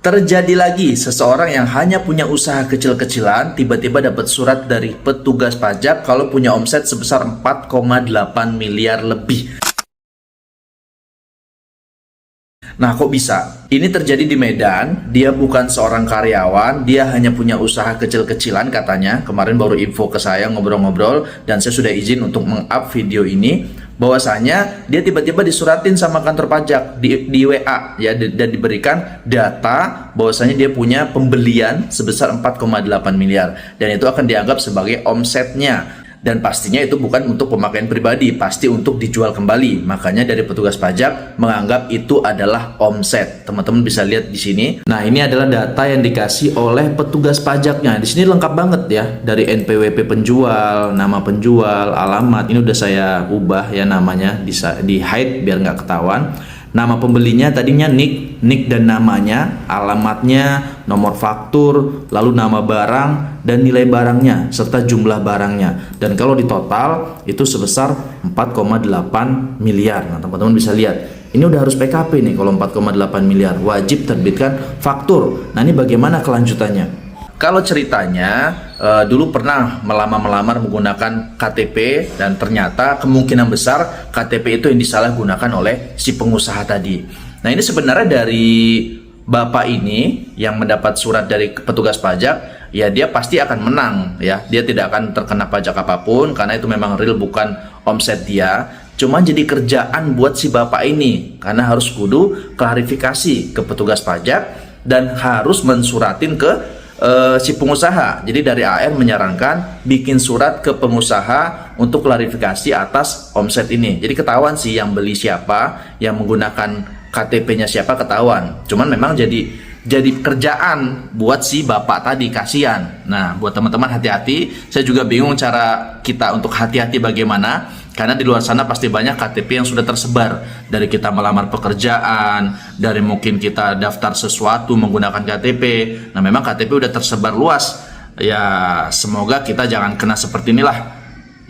Terjadi lagi, seseorang yang hanya punya usaha kecil-kecilan tiba-tiba dapat surat dari petugas pajak kalau punya omset sebesar 4,8 miliar lebih. Nah, kok bisa? Ini terjadi di Medan. Dia bukan seorang karyawan, dia hanya punya usaha kecil-kecilan katanya. Kemarin baru info ke saya ngobrol-ngobrol dan saya sudah izin untuk meng-up video ini. Bahwasanya dia tiba-tiba disuratin sama kantor pajak di WA ya, dan diberikan data bahwasanya dia punya pembelian sebesar 4,8 miliar dan itu akan dianggap sebagai omsetnya. Dan pastinya itu bukan untuk pemakaian pribadi, pasti untuk dijual kembali. Makanya dari petugas pajak menganggap itu adalah omset. Teman-teman bisa lihat di sini. Nah, ini adalah data yang dikasih oleh petugas pajaknya. Di sini lengkap banget ya, dari NPWP penjual, nama penjual, alamat. Ini udah saya ubah ya namanya, di hide biar nggak ketahuan. Nama pembelinya tadinya nick dan namanya, alamatnya, nomor faktur, lalu nama barang dan nilai barangnya serta jumlah barangnya. Dan kalau di total itu sebesar 4,8 miliar. Nah, teman-teman bisa lihat. Ini udah harus PKP nih kalau 4,8 miliar. Wajib terbitkan faktur. Nah, ini bagaimana kelanjutannya? Kalau ceritanya dulu pernah melamar menggunakan KTP dan ternyata kemungkinan besar KTP itu yang disalahgunakan oleh si pengusaha tadi. Nah, ini sebenarnya dari bapak ini yang mendapat surat dari petugas pajak, ya dia pasti akan menang ya. Dia tidak akan terkena pajak apapun karena itu memang real bukan omset dia. Cuma jadi kerjaan buat si bapak ini karena harus kudu klarifikasi ke petugas pajak dan harus mensuratin ke si pengusaha. Jadi dari AR menyarankan bikin surat ke pengusaha untuk klarifikasi atas omset ini. Jadi ketahuan sih yang beli siapa, yang menggunakan KTP-nya siapa ketahuan. Cuman memang jadi kerjaan buat si bapak tadi, kasihan. Nah, buat teman-teman hati-hati. Saya juga bingung cara kita untuk hati-hati bagaimana. Karena di luar sana pasti banyak KTP yang sudah tersebar. Dari kita melamar pekerjaan, dari mungkin kita daftar sesuatu menggunakan KTP. Nah, memang KTP udah tersebar luas. Ya, semoga kita jangan kena seperti inilah.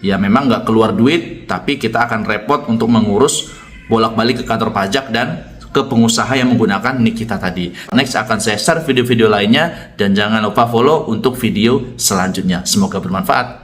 Ya, memang nggak keluar duit, tapi kita akan repot untuk mengurus bolak-balik ke kantor pajak dan ke pengusaha yang menggunakan nick kita tadi. Next akan saya share video-video lainnya dan jangan lupa follow untuk video selanjutnya. Semoga bermanfaat.